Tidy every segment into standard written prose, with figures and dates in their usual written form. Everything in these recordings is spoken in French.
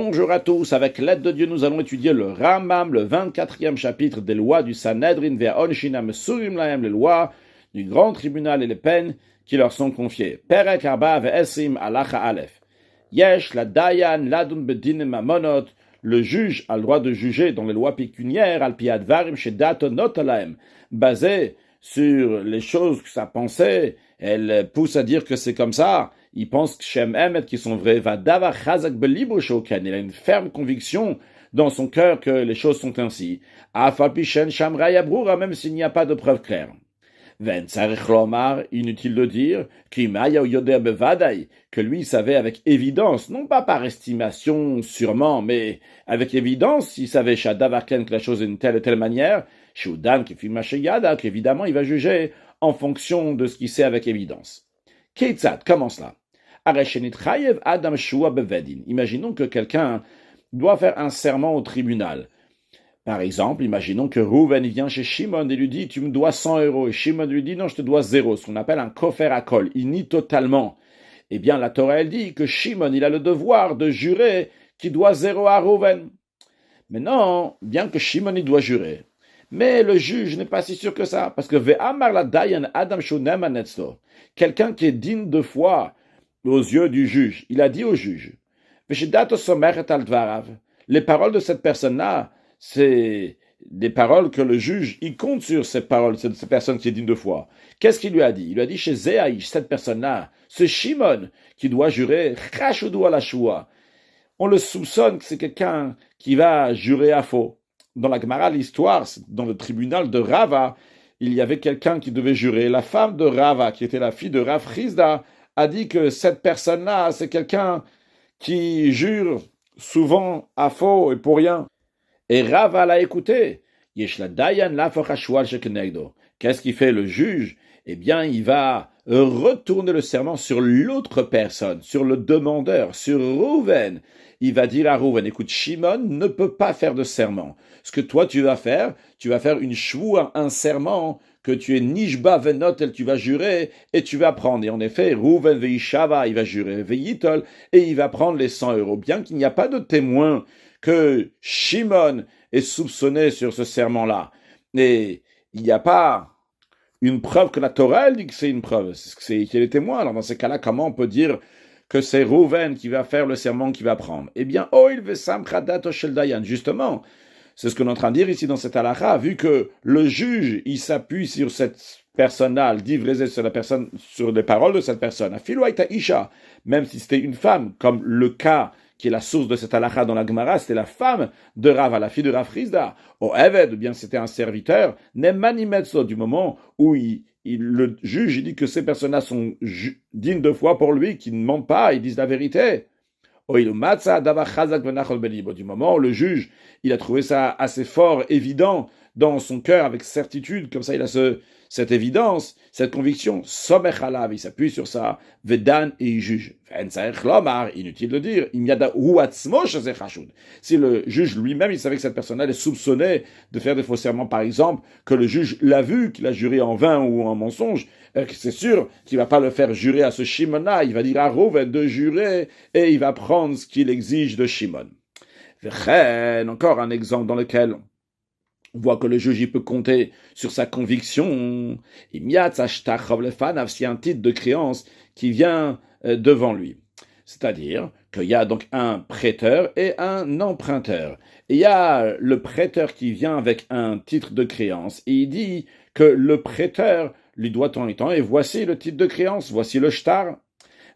Bonjour à tous, avec l'aide de Dieu, nous allons étudier le Rambam, le 24e chapitre des lois du Sanhedrin, ve'onshinam surim lahem, les lois du grand tribunal et les peines qui leur sont confiées. Perek arba ve'esim alacha alef. Yesh la dayan ladun bedin mamonot. Le juge a le droit de juger dans les lois pécuniaires, al pi advarim shedato notalahem, basé sur les choses que sa pensée, elle pousse à dire que c'est comme ça. Il pense que Shem Emet qui sont vrais, va davar chazak belibo shoken. Il a une ferme conviction dans son cœur que les choses sont ainsi. Afal pishen shamra yabrura, même s'il n'y a pas de preuve claire. Ven tzarich lomar, inutile de dire, kimaya yoder bevadai, que lui savait avec évidence, non pas par estimation sûrement, mais avec évidence, il savait shadavar ken que la chose est d'une telle et telle manière, shudan kifima sheyada, qu'évidemment il va juger en fonction de ce qu'il sait avec évidence. Keitzad, comment cela? Imaginons que quelqu'un doit faire un serment au tribunal. Par exemple, imaginons que Rouven vient chez Shimon et lui dit « Tu me dois 100 euros » et Shimon lui dit « Non, je te dois 0 », ce qu'on appelle un kofer hakol, il nie totalement. Eh bien, la Torah, elle dit que Shimon, il a le devoir de jurer qu'il doit 0 à Rouven. Maintenant, bien que Shimon, il doit jurer, mais le juge n'est pas si sûr que ça, parce que ve'amar la dayan adam shunem anetzlo, quelqu'un qui est digne de foi aux yeux du juge, il a dit au juge, les paroles de cette personne-là, c'est des paroles que le juge, il compte sur ces paroles, cette personne qui est digne de foi. Qu'est-ce qu'il lui a dit? Il lui a dit chez Zéaïch, cette personne-là, ce Shimon, qui doit jurer, chashudu ala shua. On le soupçonne que c'est quelqu'un qui va jurer à faux. Dans la Gemara, l'histoire, dans le tribunal de Rava, il y avait quelqu'un qui devait jurer. La femme de Rava, qui était la fille de Rav Chizda, a dit que cette personne-là, c'est quelqu'un qui jure souvent à faux et pour rien. Et Rava l'a écouté. Qu'est-ce qu'il fait le juge? Eh bien, il va retourner le serment sur l'autre personne, sur le demandeur, sur Rouven. Il va dire à Rouven, écoute, Shimon ne peut pas faire de serment. Ce que toi tu vas faire une shvoua, un serment que tu es nishba venot, tu vas jurer et tu vas prendre. Et en effet, Rouven veishava, il va jurer veitol et il va prendre les 100 euros. Bien qu'il n'y a pas de témoin que Shimon est soupçonné sur ce serment-là. Et il n'y a pas une preuve que la Torah elle dit que c'est une preuve, c'est qu'il est témoin. Alors dans ces cas-là, comment on peut dire que c'est Rouven qui va faire le serment qu'il va prendre? Eh bien, oil vesam chadato shel dayan, justement, c'est ce qu'on est en train de dire ici dans cette halakha, vu que le juge, il s'appuie sur cette personne-là, le dit sur la personne, sur les paroles de cette personne. Afiluaita isha, même si c'était une femme, comme le cas qui est la source de cette halakha dans la Gemara, c'était la femme de Rava, la fille de Rav Chizda. Au Eved, bien c'était un serviteur, Nemani Metzlo, du moment où le juge il dit que ces personnes-là sont dignes de foi pour lui, qui ne mentent pas, ils disent la vérité. Du moment où le juge, il a trouvé ça assez fort, évident, dans son cœur, avec certitude, comme ça il a cette évidence, cette conviction, somech alav, il s'appuie sur ça, vedan et il juge. Inutile de dire, si le juge lui-même, il savait que cette personne-là est soupçonnée de faire des faux serments, par exemple, que le juge l'a vu, qu'il a juré en vain ou en mensonge, c'est sûr qu'il ne va pas le faire jurer à ce Shimon-là, il va dire à Rouven de jurer et il va prendre ce qu'il exige de Shimon. Encore un exemple dans lequel on voit que le juge il peut compter sur sa conviction. Il y a un titre de créance qui vient devant lui. C'est-à-dire qu'il y a donc un prêteur et un emprunteur. Et il y a le prêteur qui vient avec un titre de créance et il dit que le prêteur lui doit tant et tant, et voici le titre de créance, voici le shtar.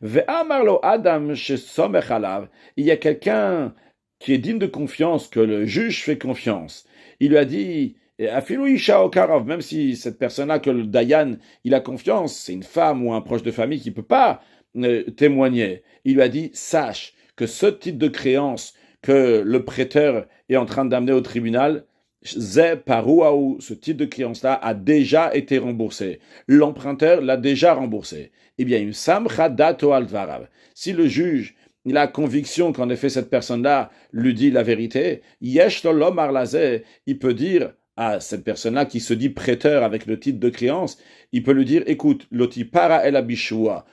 Ve'amarlo adam shesomech alav. Il y a quelqu'un qui est digne de confiance, que le juge fait confiance. Il lui a dit, Afilou Isha Okarov, même si cette personne-là, que le Dayan, il a confiance, c'est une femme ou un proche de famille qui ne peut pas témoigner. Il lui a dit, sache que ce titre de créance que le prêteur est en train d'amener au tribunal, ce titre de créance-là a déjà été remboursé. L'emprunteur l'a déjà remboursé. Eh bien, si le juge il a conviction qu'en effet cette personne-là lui dit la vérité, il peut dire à cette personne-là qui se dit prêteur avec le titre de créance, il peut lui dire, écoute, loti para el abishua,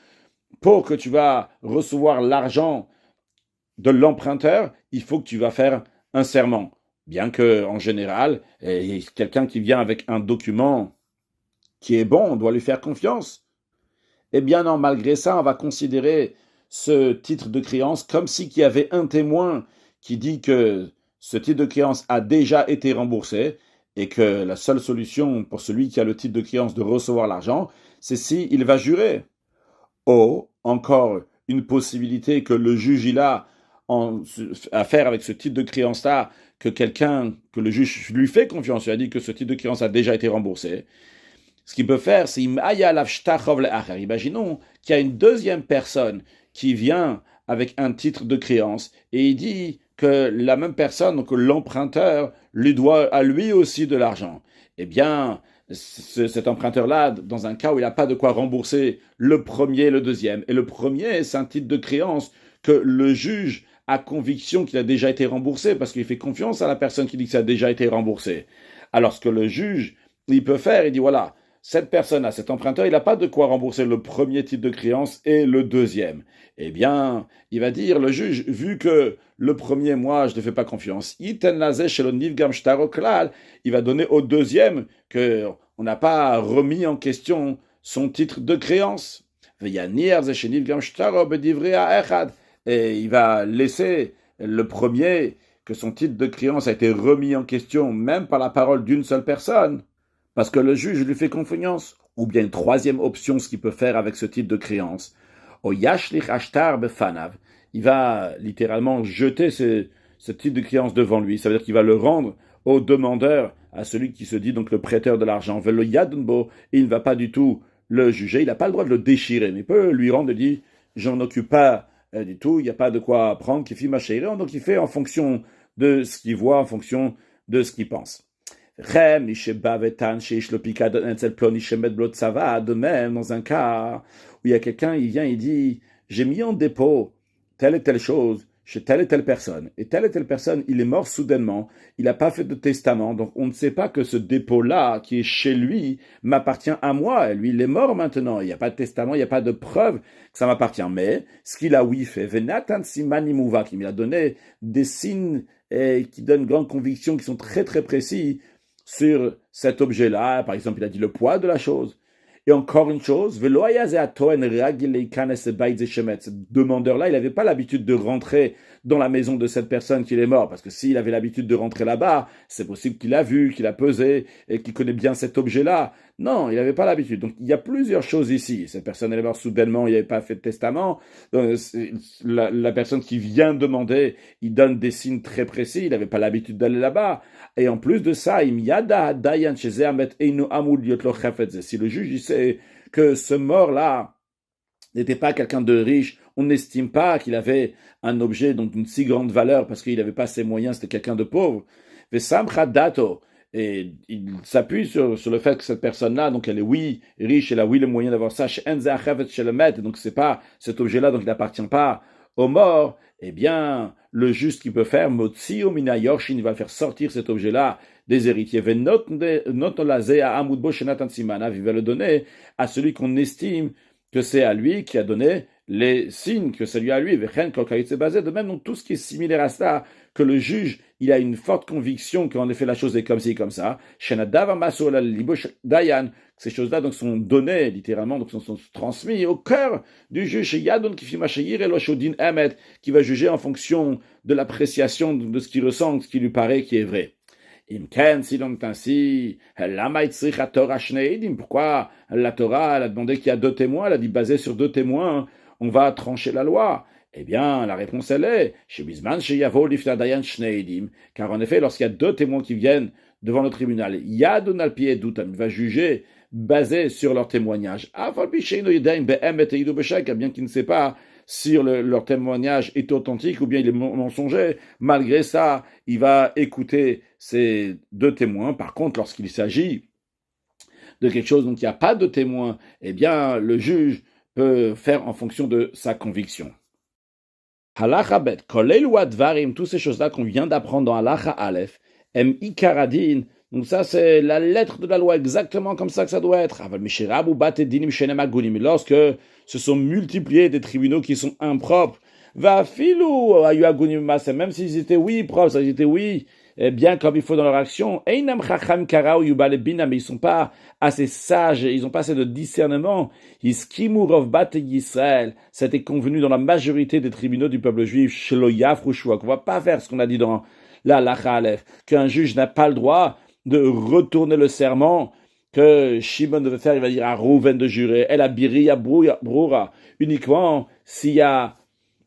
pour que tu vas recevoir l'argent de l'emprunteur, il faut que tu vas faire un serment. Bien que, en général, quelqu'un qui vient avec un document qui est bon, on doit lui faire confiance. Eh bien non, malgré ça, on va considérer ce titre de créance comme si qu'il y avait un témoin qui dit que ce titre de créance a déjà été remboursé et que la seule solution pour celui qui a le titre de créance de recevoir l'argent, c'est s'il va jurer. Ou encore une possibilité que le juge il a à faire avec ce titre de créance-là, que le juge lui fait confiance, il a dit que ce titre de créance a déjà été remboursé. Ce qu'il peut faire, c'est imaginons qu'il y a une deuxième personne qui vient avec un titre de créance et il dit que la même personne, donc l'emprunteur, lui doit à lui aussi de l'argent. Eh bien, cet emprunteur-là, dans un cas où il n'a pas de quoi rembourser le premier et le deuxième, et le premier, c'est un titre de créance que le juge a conviction qu'il a déjà été remboursé parce qu'il fait confiance à la personne qui dit que ça a déjà été remboursé. Alors, ce que le juge, il peut faire, il dit voilà, cette personne-là, cet emprunteur, il n'a pas de quoi rembourser le premier titre de créance et le deuxième. Eh bien, il va dire, le juge, vu que le premier, moi, je ne fais pas confiance, il va donner au deuxième qu'on n'a pas remis en question son titre de créance. Et il va laisser le premier que son titre de créance a été remis en question, même par la parole d'une seule personne, parce que le juge lui fait confiance. Ou bien une troisième option, ce qu'il peut faire avec ce titre de créance, il va littéralement jeter ce titre de créance devant lui. Ça veut dire qu'il va le rendre au demandeur, à celui qui se dit donc le prêteur de l'argent. Il ne va pas du tout le juger, il n'a pas le droit de le déchirer, mais il peut lui rendre et dire j'en occupe pas du tout, il n'y a pas de quoi prendre, donc il fait en fonction de ce qu'il voit, en fonction de ce qu'il pense. De même, dans un cas où il y a quelqu'un, il vient, il dit j'ai mis en dépôt telle et telle chose chez telle et telle personne, et telle personne, il est mort soudainement, il n'a pas fait de testament, donc on ne sait pas que ce dépôt-là, qui est chez lui, m'appartient à moi, et lui, il est mort maintenant, il n'y a pas de testament, il n'y a pas de preuve que ça m'appartient, mais ce qu'il a oui fait, Venatan Simani Muvak, il a donné des signes qui donnent grande conviction, qui sont très très précis sur cet objet-là, par exemple, il a dit le poids de la chose. Et encore une chose, ce demandeur-là, il n'avait pas l'habitude de rentrer dans la maison de cette personne qui est morte, parce que s'il avait l'habitude de rentrer là-bas, c'est possible qu'il a vu, qu'il a pesé, et qu'il connaît bien cet objet-là. Non, il n'avait pas l'habitude. Donc, il y a plusieurs choses ici. Cette personne, elle est morte soudainement, il n'avait pas fait de testament. Donc, la personne qui vient demander, il donne des signes très précis, il n'avait pas l'habitude d'aller là-bas. Et en plus de ça, si le juge il sait que ce mort-là n'était pas quelqu'un de riche, on n'estime pas qu'il avait un objet donc d'une si grande valeur parce qu'il n'avait pas ses moyens, c'était quelqu'un de pauvre. Et il s'appuie sur le fait que cette personne-là, donc elle est oui riche, elle a oui le moyen d'avoir ça, donc c'est pas cet objet-là, donc il n'appartient pas au mort. Eh bien, le juste qui peut faire, Motsi Omina Yorshin, il va faire sortir cet objet-là des héritiers. Il va le donner à celui qu'on estime que c'est à lui qui a donné les signes, que c'est lui à lui. De même, donc tout ce qui est similaire à cela, que le juge, il a une forte conviction qu'en effet la chose est comme ci, comme ça. Ces choses-là donc sont données littéralement, donc sont transmises au cœur du juge qui va juger en fonction de l'appréciation de ce qu'il ressent, de ce qui lui paraît qui est vrai. Si donc ainsi, pourquoi la Torah elle a demandé qu'il y a deux témoins, elle a dit basé sur deux témoins, on va trancher la loi. Eh bien, la réponse elle est car en effet, lorsqu'il y a deux témoins qui viennent devant le tribunal, il va juger basé sur leur témoignage. Bien qu'il ne sait pas si leur témoignage est authentique ou bien il est mensonger, malgré ça, il va écouter ces deux témoins. Par contre, lorsqu'il s'agit de quelque chose dont il n'y a pas de témoin, eh bien, le juge peut faire en fonction de sa conviction. Halacha bet, kolel ou advarim, toutes ces choses-là qu'on vient d'apprendre dans Halacha Aleph, em ikaradin. Donc ça, c'est la lettre de la loi, exactement comme ça que ça doit être. Mais lorsque se sont multipliés des tribunaux qui sont impropres, Va filou, même s'ils étaient oui, propres, ils étaient oui, bien comme il faut dans leur action, Einam chacham karao yubale bina, mais ils sont pas assez sages, ils ont pas assez de discernement. Iskimu rov bate Yisrael, c'était convenu dans la majorité des tribunaux du peuple juif, shelo yafru shua, qu'on va pas faire ce qu'on a dit dans la Lacha Aleph, qu'un juge n'a pas le droit de retourner le serment que Shimon devait faire, il va dire à Rouven de jurer, El Abiriya Broura, uniquement s'il y a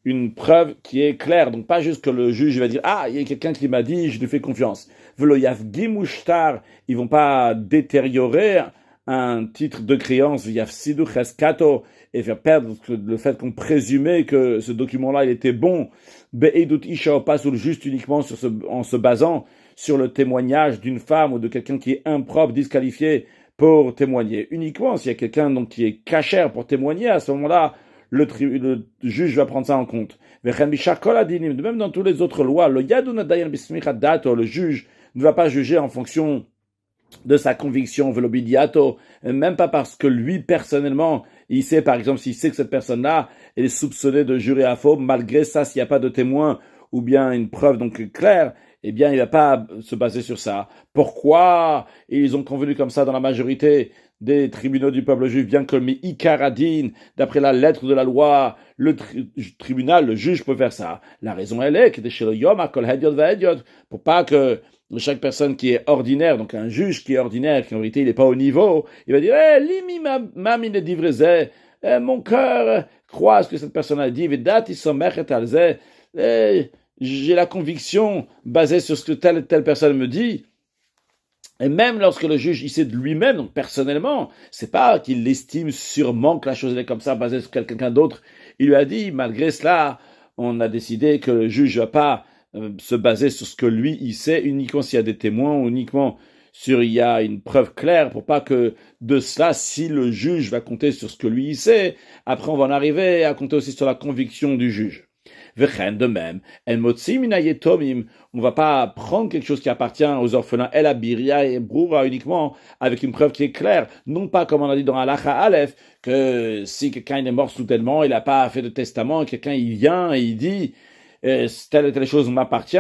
une preuve qui est claire, donc pas juste que le juge va dire ah il y a quelqu'un qui m'a dit, je lui fais confiance. Veloyav Gimushtar, ils vont pas détériorer un titre de créance via Sidu Cheskato et faire perdre le fait qu'on présumait que ce document-là il était bon. Be'edut Isha pas sur le juste uniquement en se basant sur le témoignage d'une femme ou de quelqu'un qui est impropre, disqualifié pour témoigner. Uniquement s'il y a quelqu'un donc qui est cachère pour témoigner, à ce moment-là, le juge va prendre ça en compte. De même dans toutes les autres lois, le juge ne va pas juger en fonction de sa conviction, même pas parce que lui, personnellement, il sait, par exemple, s'il sait que cette personne-là, elle est soupçonnée de jurer à faux, malgré ça, s'il n'y a pas de témoin ou bien une preuve donc claire, eh bien, il ne va pas se baser sur ça. Pourquoi ils ont convenu comme ça dans la majorité des tribunaux du peuple juif, bien que Ikaradin, d'après la lettre de la loi, le tribunal, le juge peut faire ça. La raison, elle est que chez le Yom, pour pas que chaque personne qui est ordinaire, donc un juge qui est ordinaire, qui en réalité il n'est pas au niveau, il va dire limi mamine divreze, mon cœur croit ce que cette personne a dit, vedati somechet alze, j'ai la conviction basée sur ce que telle personne me dit. Et même lorsque le juge, il sait de lui-même, donc personnellement, c'est pas qu'il estime sûrement que la chose est comme ça, basée sur quelqu'un d'autre. Il lui a dit, malgré cela, on a décidé que le juge va pas se baser sur ce que lui, il sait, uniquement s'il y a des témoins, ou uniquement il y a une preuve claire, pour pas que de cela, si le juge va compter sur ce que lui, il sait, après on va en arriver à compter aussi sur la conviction du juge. De même, on va pas prendre quelque chose qui appartient aux orphelins, El Abiria et Broura uniquement avec une preuve qui est claire, non pas comme on a dit dans Halacha Aleph, que si quelqu'un est mort soudainement, il n'a pas fait de testament, quelqu'un il vient et il dit telle et telle chose m'appartient,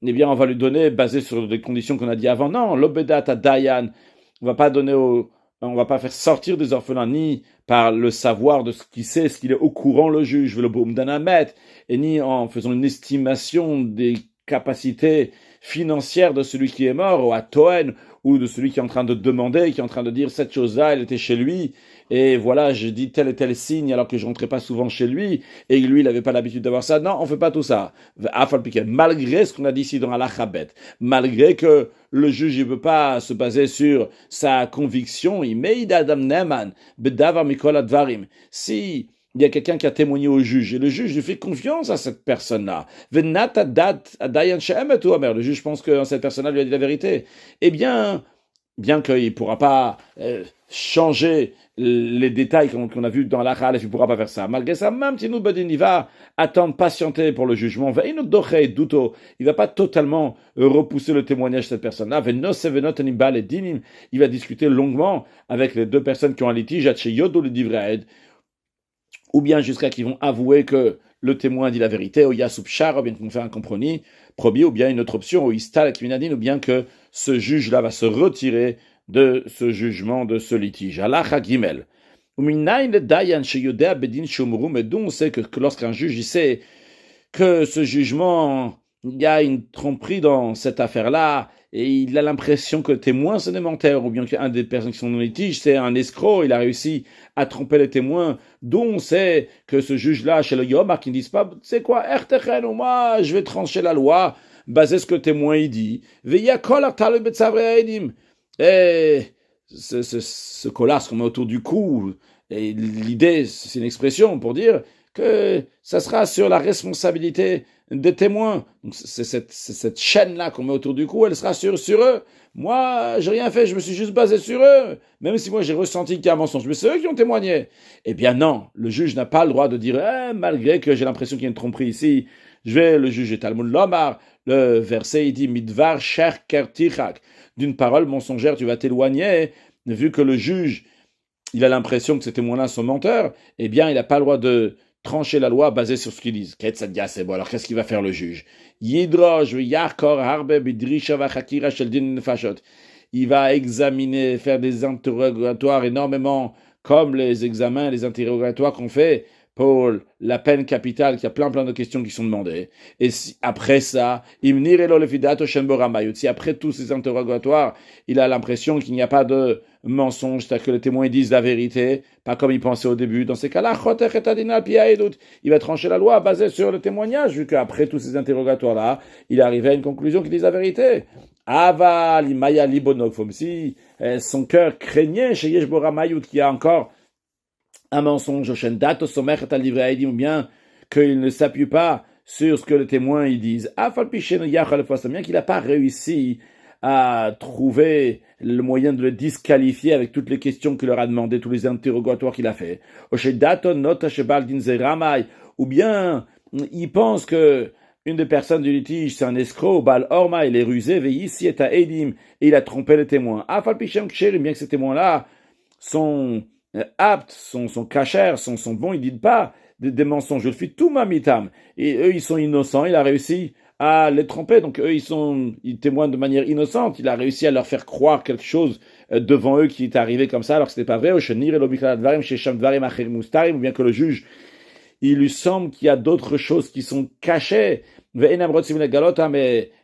eh bien on va lui donner basé sur des conditions qu'on a dit avant. Non, l'obedat à Dayan, on va pas donner on va pas faire sortir des orphelins ni par le savoir de ce qu'il sait, ce qu'il est au courant le juge, le boum d'anamet, et ni en faisant une estimation des capacités financières de celui qui est mort, ou à Toen, ou de celui qui est en train de demander, qui est en train de dire cette chose-là, elle était chez lui, et voilà, je dis tel et tel signe alors que je rentrais pas souvent chez lui, et lui, il avait pas l'habitude d'avoir ça. Non, on fait pas tout ça. Malgré ce qu'on a dit ici dans l'Alachabet, malgré que le juge ne veut pas se baser sur sa conviction, il met Adam Neman, Bedavar Mikol Advarim. Si il y a quelqu'un qui a témoigné au juge, et le juge lui fait confiance à cette personne-là. Le juge pense que cette personne-là lui a dit la vérité. Eh bien qu'il ne pourra pas changer les détails qu'on a vus dans la Khalef, il ne pourra pas faire ça. Malgré ça, même si nous, il va attendre, patienter pour le jugement. Il ne va pas totalement repousser le témoignage de cette personne-là. Il va discuter longuement avec les deux personnes qui ont un litige, ou bien jusqu'à qu'ils vont avouer que le témoin dit la vérité, ou Yasupchar, ou bien qu'ils vont faire un compromis, ou bien une autre option, ou Istal ou bien que ce juge-là va se retirer de ce jugement, de ce litige. Halacha Gimel. Mais d'où on sait que lorsqu'un juge il sait que ce jugement, il y a une tromperie dans cette affaire-là, et il a l'impression que le témoin c'est un menteur, ou bien qu'un des personnes qui sont dans le litige c'est un escroc, il a réussi à tromper les témoins, dont on sait que ce juge-là, chez le Yom, qui ne disent pas, c'est quoi, moi, je vais trancher la loi, basé sur ce que le témoin il dit, et ce collas qu'on met autour du cou, et l'idée, c'est une expression pour dire que ça sera sur la responsabilité des témoins. Donc c'est cette chaîne-là qu'on met autour du cou, elle sera sur eux. Moi, j'ai rien fait, je me suis juste basé sur eux. Même si moi j'ai ressenti qu'il y a un mensonge, mais c'est eux qui ont témoigné. Eh bien non, le juge n'a pas le droit de dire malgré que j'ai l'impression qu'il y a une tromperie ici, je vais le juger. Talmud Lomar, le verset il dit Midvar Sher Kertichak, d'une parole mensongère tu vas t'éloigner, vu que le juge il a l'impression que ces témoins-là sont menteurs, eh bien il n'a pas le droit de trancher la loi basée sur ce qu'ils disent. C'est bon. Alors qu'est-ce qu'il va faire le juge? Yidrosh v'yachkor harbe b'drisha v'chakira shel din nefashot. Il va examiner, faire des interrogatoires énormément, comme les examens, les interrogatoires qu'on fait pour la peine capitale, qu'il y a plein de questions qui sont demandées. Et si, après ça, si après tous ces interrogatoires, il a l'impression qu'il n'y a pas de mensonge, c'est-à-dire que les témoins disent la vérité, pas comme il pensait au début, dans ces cas-là, il va trancher la loi basée sur le témoignage, vu qu'après tous ces interrogatoires-là, il est arrivé à une conclusion qui dit la vérité. Aval, imaya libonok, si son cœur craignait chez Yeshbora Mayout, qui a encore un mensonge, ou bien qu'il ne s'appuie pas sur ce que les témoins ils disent. Bien qu'il n'a pas réussi à trouver le moyen de le disqualifier avec toutes les questions qu'il leur a demandé, tous les interrogatoires qu'il a fait. Ou bien il pense que une des personnes du litige, c'est un escroc, Bal Orma, il est rusé, ici est à Edim, et il a trompé les témoins. Bien que ces témoins-là sont aptes, sont cachers, sont bons, ils ne disent pas des mensonges. Je le fais tout ma mitam. Et eux, ils sont innocents, il a réussi à les tromper. Donc eux, ils témoignent de manière innocente. Il a réussi à leur faire croire quelque chose devant eux qui est arrivé comme ça, alors que ce n'était pas vrai. Ou bien que le juge, il lui semble qu'il y a d'autres choses qui sont cachées. Mais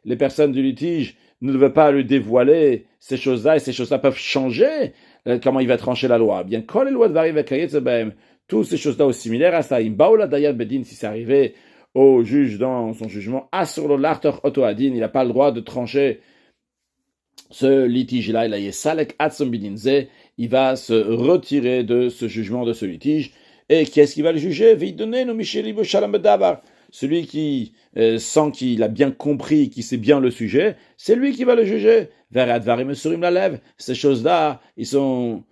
les personnes du litige ne devaient pas lui dévoiler ces choses-là, et ces choses-là peuvent changer. Comment il va trancher la loi? Bien, quand les lois varient avec toutes ces choses-là sont similaires à ça. Si c'est arrivé au juge dans son jugement, il n'a pas le droit de trancher ce litige-là. Il va se retirer de ce jugement, de ce litige. Et qui est-ce qui va le juger? Celui qui sent qu'il a bien compris, qui sait bien le sujet, c'est lui qui va le juger. Ces choses-là, ils sont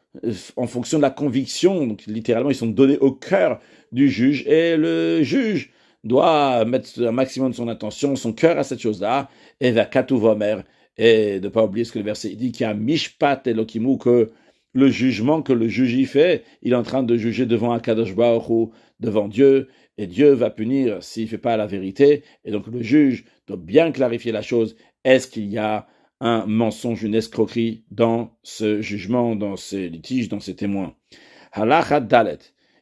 en fonction de la conviction, donc littéralement, ils sont donnés au cœur du juge, et le juge doit mettre un maximum de son attention, son cœur à cette chose-là, et de ne pas oublier ce que le verset dit, qu'il y a mishpat elokimu, que le jugement que le juge y fait, il est en train de juger devant Akadosh Baruch Hu, devant Dieu, et Dieu va punir s'il ne fait pas la vérité, et donc le juge doit bien clarifier la chose. Est-ce qu'il y a un mensonge, une escroquerie dans ce jugement, dans ces litiges, dans ces témoins? Halakha Dalet,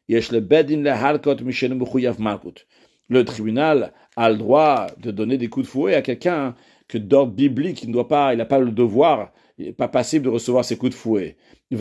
yesh le bedin lehalkot mishenu mechuyav malkut. Le tribunal a le droit de donner des coups de fouet à quelqu'un que d'ordre biblique, il n'a pas le devoir, il n'est pas passible de recevoir ces coups de fouet. De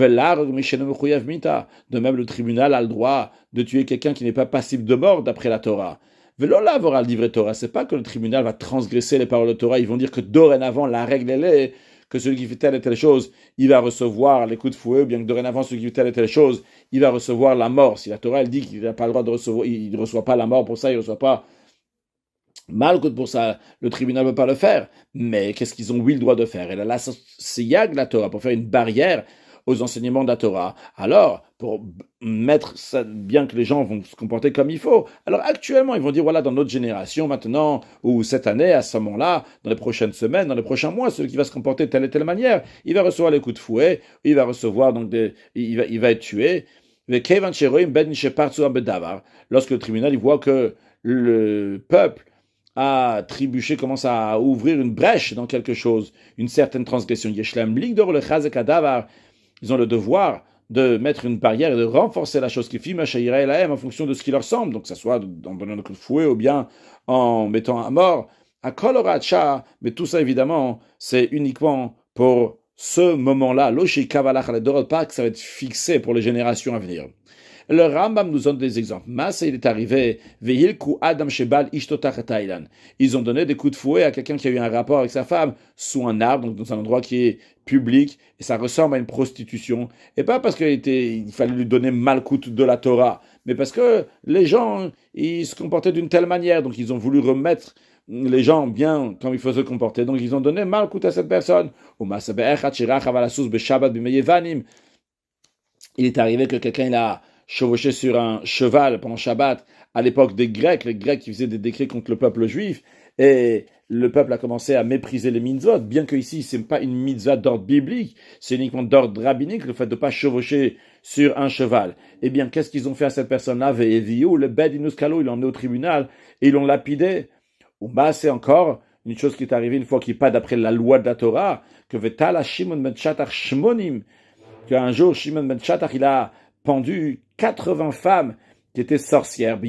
même, le tribunal a le droit de tuer quelqu'un qui n'est pas passible de mort d'après la Torah. C'est pas que le tribunal va transgresser les paroles de Torah, ils vont dire que dorénavant, la règle elle est que celui qui fait telle et telle chose, il va recevoir les coups de fouet, ou bien que dorénavant, celui qui fait telle et telle chose, il va recevoir la mort. Si la Torah elle dit qu'il n'a pas le droit de recevoir, il ne reçoit pas la mort pour ça, il ne reçoit pas malgré pour ça, le tribunal ne veut pas le faire. Mais qu'est-ce qu'ils ont oui le droit de faire? Et là, c'est Yag la Torah, pour faire une barrière aux enseignements de la Torah. Alors, pour mettre ça, bien que les gens vont se comporter comme il faut, alors actuellement, ils vont dire, voilà, dans notre génération, maintenant, ou cette année, à ce moment-là, dans les prochaines semaines, dans les prochains mois, celui qui va se comporter de telle et telle manière, il va recevoir les coups de fouet, il va recevoir, donc, il va être tué. Lorsque le tribunal, il voit que le peuple à trébucher, commence à ouvrir une brèche dans quelque chose, une certaine transgression. Ils ont le devoir de mettre une barrière et de renforcer la chose qui filme en fonction de ce qui leur semble, donc que ce soit en donnant un coup de fouet ou bien en mettant à mort. À Koloracha, mais tout ça évidemment, c'est uniquement pour ce moment-là. Pas que ça va être fixé pour les générations à venir. Le Rambam nous donne des exemples. Masa, il est arrivé, Adam Shebal ils ont donné des coups de fouet à quelqu'un qui a eu un rapport avec sa femme sous un arbre, donc dans un endroit qui est public, et ça ressemble à une prostitution. Et pas parce il fallait lui donner malcoute de la Torah, mais parce que les gens, ils se comportaient d'une telle manière, donc ils ont voulu remettre les gens bien comme il faut se comporter, donc ils ont donné malcoute à cette personne. Il est arrivé que quelqu'un il a chevauché sur un cheval pendant Shabbat à l'époque des Grecs, les Grecs qui faisaient des décrets contre le peuple juif, et le peuple a commencé à mépriser les mitzvot, bien que ici, c'est pas une mitzvah d'ordre biblique, c'est uniquement d'ordre rabbinique, le fait de ne pas chevaucher sur un cheval. Eh bien, qu'est-ce qu'ils ont fait à cette personne-là? Ve'eviu, le bed inuskalo, il en est au tribunal, et ils l'ont lapidé. Ou bah, c'est encore une chose qui est arrivée une fois qu'il n'est pas d'après la loi de la Torah, que Vetala Shimon ben Shattach Shmonim, qu'un jour, Shimon ben Shattach, il a pendu 80 femmes qui étaient sorcières,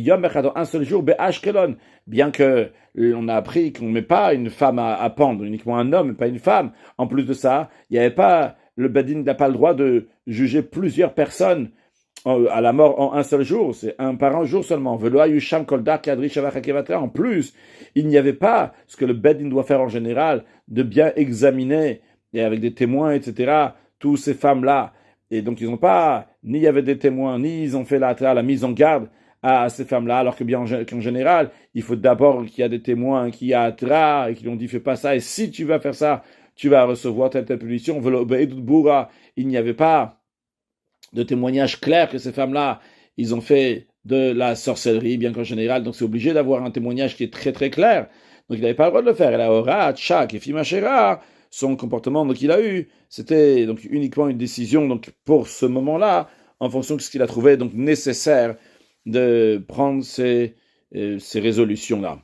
un seul jour, Ashkelon, bien que on a appris qu'on ne met pas une femme à pendre, uniquement un homme, pas une femme. En plus de ça, il n'y avait pas, le Bedin n'a pas le droit de juger plusieurs personnes à la mort en un seul jour, c'est un par un jour seulement. En plus, il n'y avait pas ce que le Bedin doit faire en général, de bien examiner, et avec des témoins, etc., tous ces femmes-là. Et donc, ils n'ont pas, ni il y avait des témoins, ni ils ont fait la mise en garde à ces femmes-là, alors que bien qu'en général, il faut d'abord qu'il y a des témoins qui attrapent et qui lui ont dit fais pas ça, et si tu vas faire ça, tu vas recevoir telle punition. Il n'y avait pas de témoignage clair que ces femmes-là, ils ont fait de la sorcellerie, bien qu'en général, donc c'est obligé d'avoir un témoignage qui est très très clair. Donc il n'avait pas le droit de le faire. Et la Ora, Tchak et Fimachera, son comportement qu'il a eu, c'était donc uniquement une décision donc pour ce moment-là, en fonction de ce qu'il a trouvé donc nécessaire de prendre ces résolutions-là.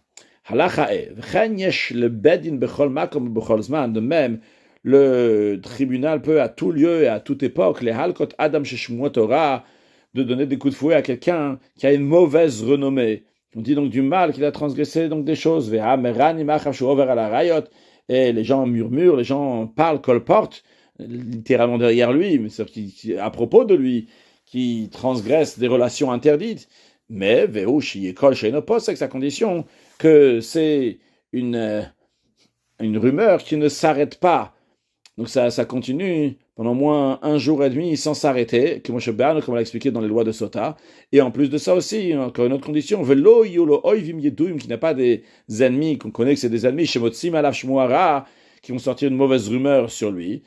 De même, le tribunal peut à tout lieu et à toute époque, les halkot adam sheshmuot Torah, de donner des coups de fouet à quelqu'un qui a une mauvaise renommée. On dit donc du mal qu'il a transgressé donc des choses. Et les gens murmurent, les gens parlent, colportent, littéralement derrière lui, mais c'est à propos de lui, qui transgresse des relations interdites. Mais c'est avec sa condition que c'est une rumeur qui ne s'arrête pas. Donc ça continue pendant au moins un jour et demi sans s'arrêter, comme on l'a expliqué dans les lois de Sota. Et en plus de ça aussi, encore une autre condition, qui n'a pas des ennemis, qu'on connaît que c'est des ennemis, qui vont sortir une mauvaise rumeur sur lui.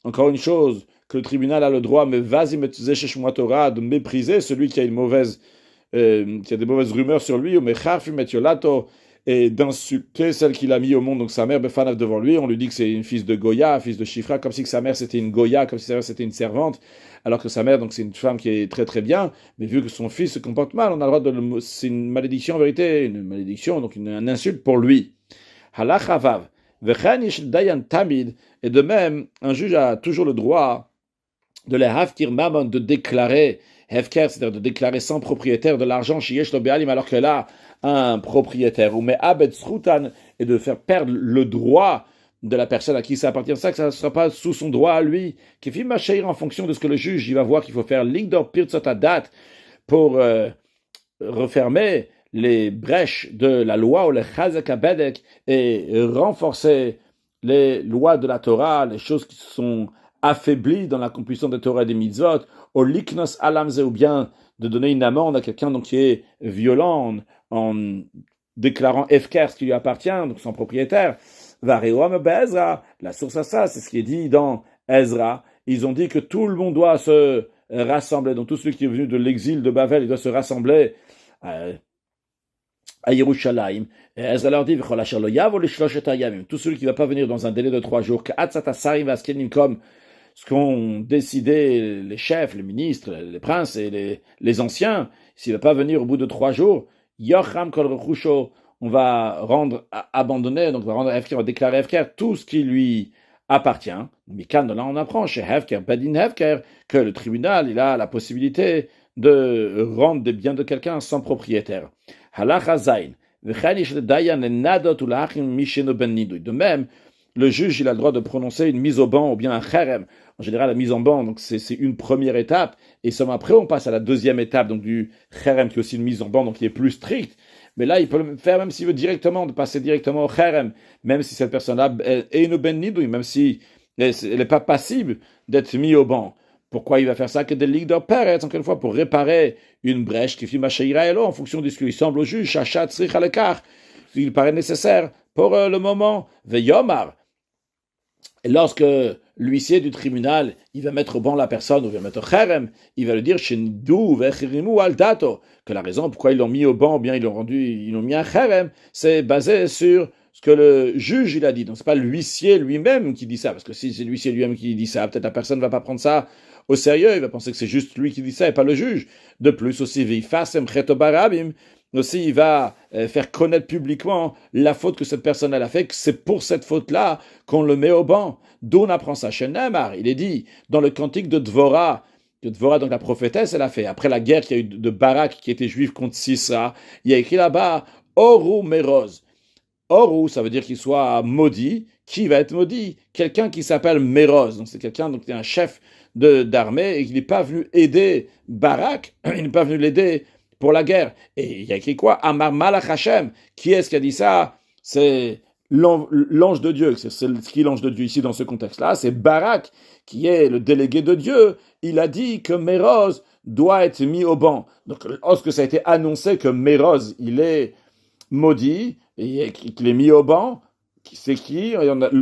Encore une chose, que le tribunal a le droit, mais de mépriser celui qui a une mauvaise, qui a des mauvaises rumeurs sur lui, et d'insulter celle qu'il a mis au monde, donc sa mère Befanav devant lui. On lui dit que c'est une fils de Goya, un fils de Shifra, comme si que sa mère c'était une Goya, comme si sa mère c'était une servante, alors que sa mère donc c'est une femme qui est très très bien, mais vu que son fils se comporte mal, on a le droit c'est une malédiction en vérité, une malédiction, donc une insulte pour lui. Halach Havav, V'chen yesh dayan tamid, et de même, un juge a toujours le droit de les hafkir mamon, de déclarer hefker, c'est-à-dire de déclarer sans propriétaire de l'argent chez yesh lo be'alim, alors que là un propriétaire, ou mais abed srutan, et de faire perdre le droit de la personne à qui ça appartient, ça que ça ne sera pas sous son droit à lui, qui fait machaïr en fonction de ce que le juge il va voir qu'il faut faire ligdor pirtzot date pour refermer les brèches de la loi ou les chazak abedek et renforcer les lois de la Torah, les choses qui sont affaiblies dans l'accomplissement de Torah et des mitzvot, au liknos alamze, ou bien de donner une amende à quelqu'un donc qui est violent en déclarant efker ce qui lui appartient, donc son propriétaire. Vareoam be'ezra, la source à ça, c'est ce qui est dit dans Ezra. Ils ont dit que tout le monde doit se rassembler, donc tout celui qui est venu de l'exil de Babel, il doit se rassembler à Yerushalayim. Et Ezra leur dit, tout celui qui ne va pas venir dans un délai de 3 jours, comme ce qu'ont décidé les chefs, les ministres, les princes et les anciens, s'il ne va pas venir au bout de 3 jours, Yocham kol rechusho, on va rendre abandonné, donc on va rendre Hefker, on va déclarer Hefker tout ce qui lui appartient. Mais quand là on apprend chez Hefker, Bedin Hefker, que le tribunal il a la possibilité de rendre des biens de quelqu'un sans propriétaire. Halacha Zayin, de même, le juge il a le droit de prononcer une mise au banc ou bien un cherem. En général, la mise en banc, donc c'est une première étape, et seulement après on passe à la deuxième étape, donc du cherem qui est aussi une mise en banc, donc qui est plus stricte. Mais là, il peut le faire même s'il veut directement, de passer directement au cherem, même si cette personne-là est une ben nidoui, même si elle n'est pas passible d'être mis au banc. Pourquoi il va faire ça? Que des ligues de Pérez, encore une fois, pour réparer une brèche qui fait Machaïra Elo, en fonction de ce qu'il semble au juge, Chachat Tzrich Alekar, il paraît nécessaire pour le moment. Veyomar. Et lorsque l'huissier du tribunal, il va mettre au banc la personne, ou il va mettre au cherem, il va lui dire Shenidou vechirimu al dato, que la raison pourquoi ils l'ont mis au banc, ou bien ils l'ont mis un cherem, c'est basé sur ce que le juge il a dit. Donc c'est pas l'huissier lui-même qui dit ça, parce que si c'est l'huissier lui-même qui dit ça, peut-être la personne ne va pas prendre ça au sérieux, il va penser que c'est juste lui qui dit ça et pas le juge. De plus aussi, vifasem cheto barabim, aussi il va faire connaître publiquement la faute que cette personne elle a fait, que c'est pour cette faute-là qu'on le met au banc. D'où on apprend ça chez Neymar. Il est dit dans le cantique de Dvorah, donc la prophétesse, elle a fait, après la guerre qu'il y a eu de Barak qui était juif contre Sisra, il y a écrit là-bas, Oru Meroz. Oru, ça veut dire qu'il soit maudit. Qui va être maudit? Quelqu'un qui s'appelle Meroz. Donc c'est quelqu'un, donc c'est un chef d'armée et qui n'est pas venu aider Barak, il n'est pas venu l'aider pour la guerre. Et il y a écrit quoi? Amar Malach Hashem. Qui est-ce qui a dit ça? C'est l'ange de Dieu. C'est qui l'ange de Dieu ici dans ce contexte-là? C'est Barak, qui est le délégué de Dieu. Il a dit que Meroz doit être mis au banc. Donc lorsque ça a été annoncé que Meroz, il est maudit, et qu'il est mis au banc, c'est qui?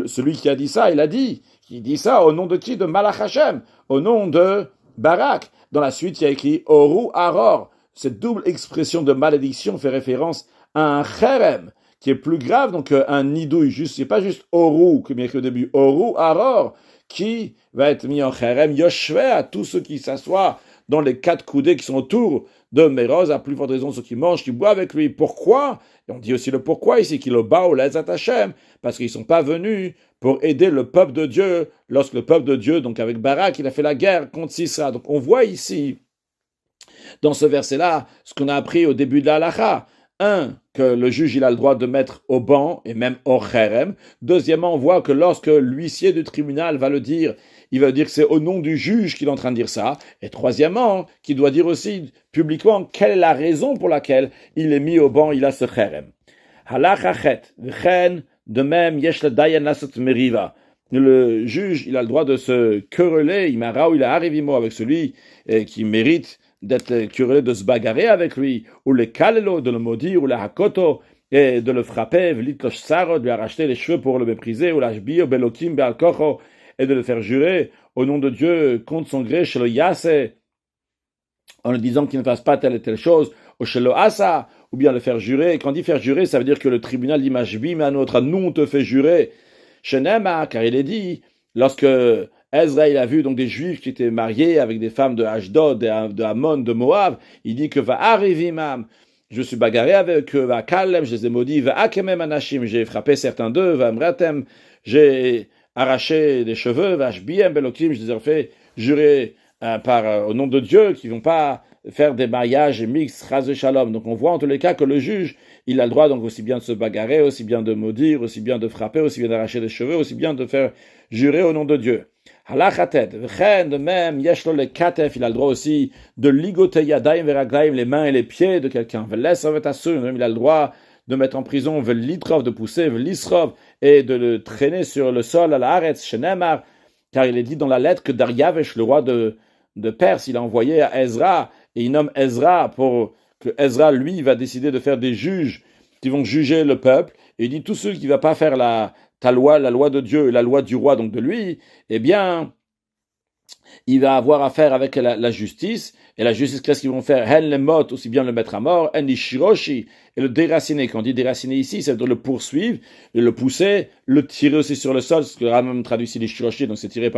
Celui qui a dit ça, il a dit. Il dit ça au nom de qui? De Malach Hashem, au nom de Barak. Dans la suite, il y a écrit Oru Aror. Cette double expression de malédiction fait référence à un cherem, qui est plus grave donc un nidouille. C'est pas juste Oru, comme il y a écrit au début, Oru Aror, qui va être mis en cherem, Yoshvé à tous ceux qui s'assoient dans les 4 coudées qui sont autour de Meroz, à plus forte raison ceux qui mangent, qui boivent avec lui. Pourquoi? Et on dit aussi le pourquoi ici, qu'il le bat au Lezat Hashem, parce qu'ils ne sont pas venus pour aider le peuple de Dieu, lorsque le peuple de Dieu, donc avec Barak, il a fait la guerre contre Sisra. Donc on voit ici, dans ce verset-là, ce qu'on a appris au début de la halakha. Que le juge il a le droit de mettre au banc et même au cherem. Deuxièmement, on voit que lorsque l'huissier du tribunal va le dire, il va dire que c'est au nom du juge qu'il est en train de dire ça. Et troisièmement, qu'il doit dire aussi publiquement quelle est la raison pour laquelle il est mis au banc, il a ce cherem. Halachachet, v'chen, de même, yesh le dayan lasot meriva. Le juge, il a le droit de se quereller, imara ou il a arrivimo avec celui qui mérite d'être querellé, de se bagarrer avec lui, ou le kalelo, de le maudire, ou le hakoto, et de le frapper, v'litlosh saro, de lui arracher les cheveux pour le mépriser, ou l'ashbio, belokim, be'alkocho, et de le faire jurer au nom de Dieu contre son gré, chez le yasse, en lui disant qu'il ne fasse pas telle et telle chose, ou chez le asa, ou bien le faire jurer. Et quand on dit faire jurer, ça veut dire que le tribunal dit mashbi, mais à notre, nous on te fait jurer. Chez Nema, car il est dit, lorsque Ezra, il a vu donc des juifs qui étaient mariés avec des femmes de Ashdod, de Ammon, de Moab, il dit que va arriver mam, je suis bagarré avec eux, va Kalem, je les ai maudits, va Akemem Anashim, j'ai frappé certains d'eux, va Mratem, j'ai arraché des cheveux, va Shbiem Belokim, je les ai fait jurer au nom de Dieu, qui ne vont pas faire des mariages mixtes, ras shalom. Donc on voit en tous les cas que le juge, il a le droit donc aussi bien de se bagarrer, aussi bien de maudire, aussi bien de frapper, aussi bien d'arracher des cheveux, aussi bien de faire jurer au nom de Dieu. Halachatet, v'chen, de même, yeshlo le katef, il a le droit aussi de ligoter yadayim veraglaim, les mains et les pieds de quelqu'un. V'lesavet asun, il a le droit de mettre en prison, v'litrov, de pousser, v'lisrov, et de le traîner sur le sol à la haaretz, shenemar, car il est dit dans la lettre que Daryavesh, le roi de Perse, il a envoyé à Ezra, et il nomme Ezra pour que Ezra, lui, va décider de faire des juges qui vont juger le peuple, et il dit tous ceux qui ne vont pas faire ta loi, la loi de Dieu, la loi du roi, donc de lui, eh bien, il va avoir affaire avec la justice, et la justice, qu'est-ce qu'ils vont faire? Hen le mot, aussi bien le mettre à mort, en shiroshi, et le déraciner. Quand on dit déraciner ici, ça veut dire le poursuivre, le pousser, le tirer aussi sur le sol, ce que le Rambam traduit ici les shiroshi, donc c'est tiré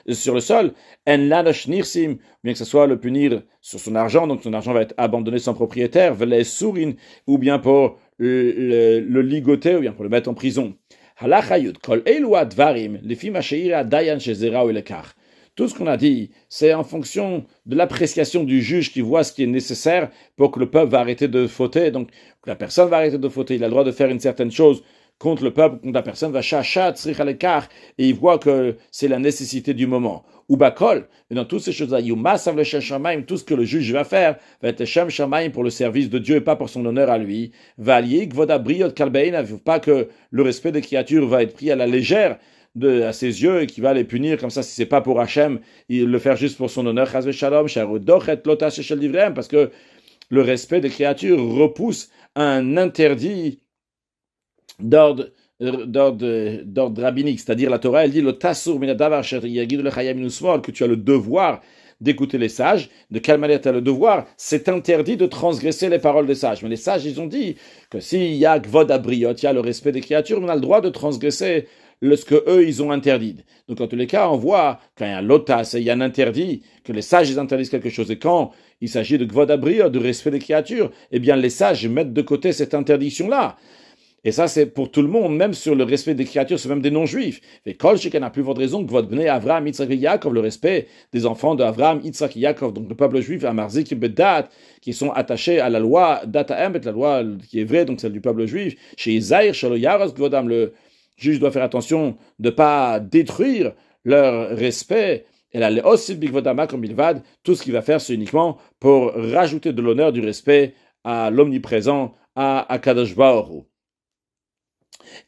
sur le sol, en lanash nirsim, bien que ce soit le punir sur son argent, donc son argent va être abandonné sans propriétaire, vele sourin, ou bien pour le ligoter, ou bien pour le mettre en prison. Halachayut, kol elu advarim, lefi masheira dayan shezera ou lekach. Tout ce qu'on a dit, c'est en fonction de l'appréciation du juge qui voit ce qui est nécessaire pour que le peuple va arrêter de fauter. Donc, la personne va arrêter de fauter. Il a le droit de faire une certaine chose contre le peuple, contre la personne va chachat, tzrich alekar, et il voit que c'est la nécessité du moment. Ou bakol, et dans toutes ces choses-là, yumasav le shamaim, tout ce que le juge va faire, va être shem shamaim pour le service de Dieu et pas pour son honneur à lui. Valier, gvoda briot kalbein, pas que le respect des créatures va être pris à la légère, à ses yeux et qui va les punir comme ça si c'est pas pour Hachem, il le faire juste pour son honneur, parce que le respect des créatures repousse un interdit d'ordre d'ordre rabbinique, c'est-à-dire la Torah, elle dit le tasur minadavar yagidu lechayam minusmol, que tu as le devoir d'écouter les sages. De quelle manière tu as le devoir? C'est interdit de transgresser les paroles des sages. Mais les sages, ils ont dit que s'il y a gvod abriot, il y a le respect des créatures, on a le droit de transgresser ce que eux ils ont interdit. Donc en tous les cas, on voit quand il y a un lotas et il y a un interdit, que les sages ils interdisent quelque chose, et quand il s'agit de gvod abriot, de respect des créatures, eh bien les sages mettent de côté cette interdiction-là. Et ça, c'est pour tout le monde, même sur le respect des créatures, c'est même des non-juifs. Et Kol Sheken n'a plus votre raison que votre bnei Avraham, Yitzhak et Yaakov, le respect des enfants d'Avraham, Yitzhak et Yaakov, donc le peuple juif, Amarzik et Bedat, qui sont attachés à la loi Data la loi qui est vraie, donc celle du peuple juif. Chez Isaïr, Shalo Yaros, Gvodam, le juge doit faire attention de ne pas détruire leur respect. Et là, aussi Bigvodama comme Bilvad, tout ce qu'il va faire, c'est uniquement pour rajouter de l'honneur, du respect à l'omniprésent, à Akadosh Baruch Hu.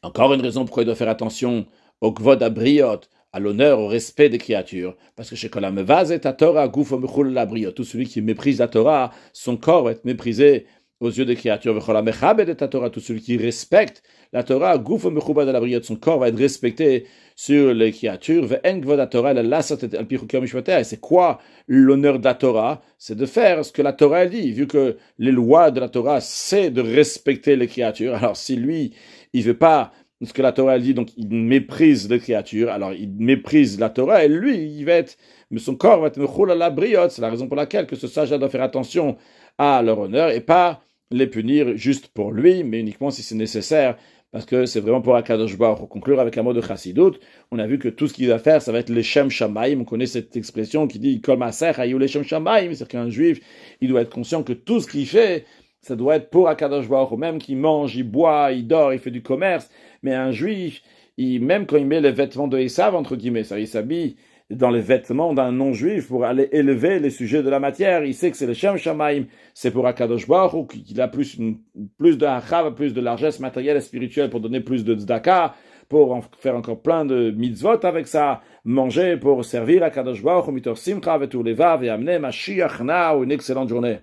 Encore une raison pourquoi il doit faire attention au Gvod Abriot, à l'honneur, au respect des créatures. Parce que chez Kolamevaz et Torah, Goufo Mechul Labriot, tout celui qui méprise la Torah, son corps va être méprisé aux yeux des créatures. Vecholamechabed et Torah, tout celui qui respecte la Torah, Goufo Mechubad Labriot, son corps va être respecté sur les créatures. Ve'en Gvod Torah, et c'est quoi l'honneur de la Torah? C'est de faire ce que la Torah dit. Vu que les lois de la Torah, c'est de respecter les créatures. Alors si lui, il ne veut pas ce que la Torah dit, donc il méprise les créatures, alors il méprise la Torah, et lui, il va être, mais son corps va être mechul à la briotte. C'est la raison pour laquelle que ce sage doit faire attention à leur honneur, et pas les punir juste pour lui, mais uniquement si c'est nécessaire, parce que c'est vraiment pour Akadosh Baruch. Pour conclure avec un mot de Chassidut, on a vu que tout ce qu'il va faire, ça va être les Shem Shamaim. On connaît cette expression qui dit Kol Maser Hayou les Shem Shamaim, c'est-à-dire qu'un juif, il doit être conscient que tout ce qu'il fait, ça doit être pour Akadosh Baruch Hu, même qu'il mange, il boit, il dort, il fait du commerce. Mais un juif, même quand il met les vêtements de Esav, entre guillemets, ça, il s'habille dans les vêtements d'un non-juif pour aller élever les sujets de la matière. Il sait que c'est le Shem Shamaim, c'est pour Akadosh Baruch Hu, qu'il a plus de hachav, plus de largesse matérielle et spirituelle pour donner plus de tzedaka, pour en faire encore plein de mitzvot avec ça, manger pour servir Akadosh Baruch Hu, mitor simcha vetur levav et amener Mashiach na, une excellente journée.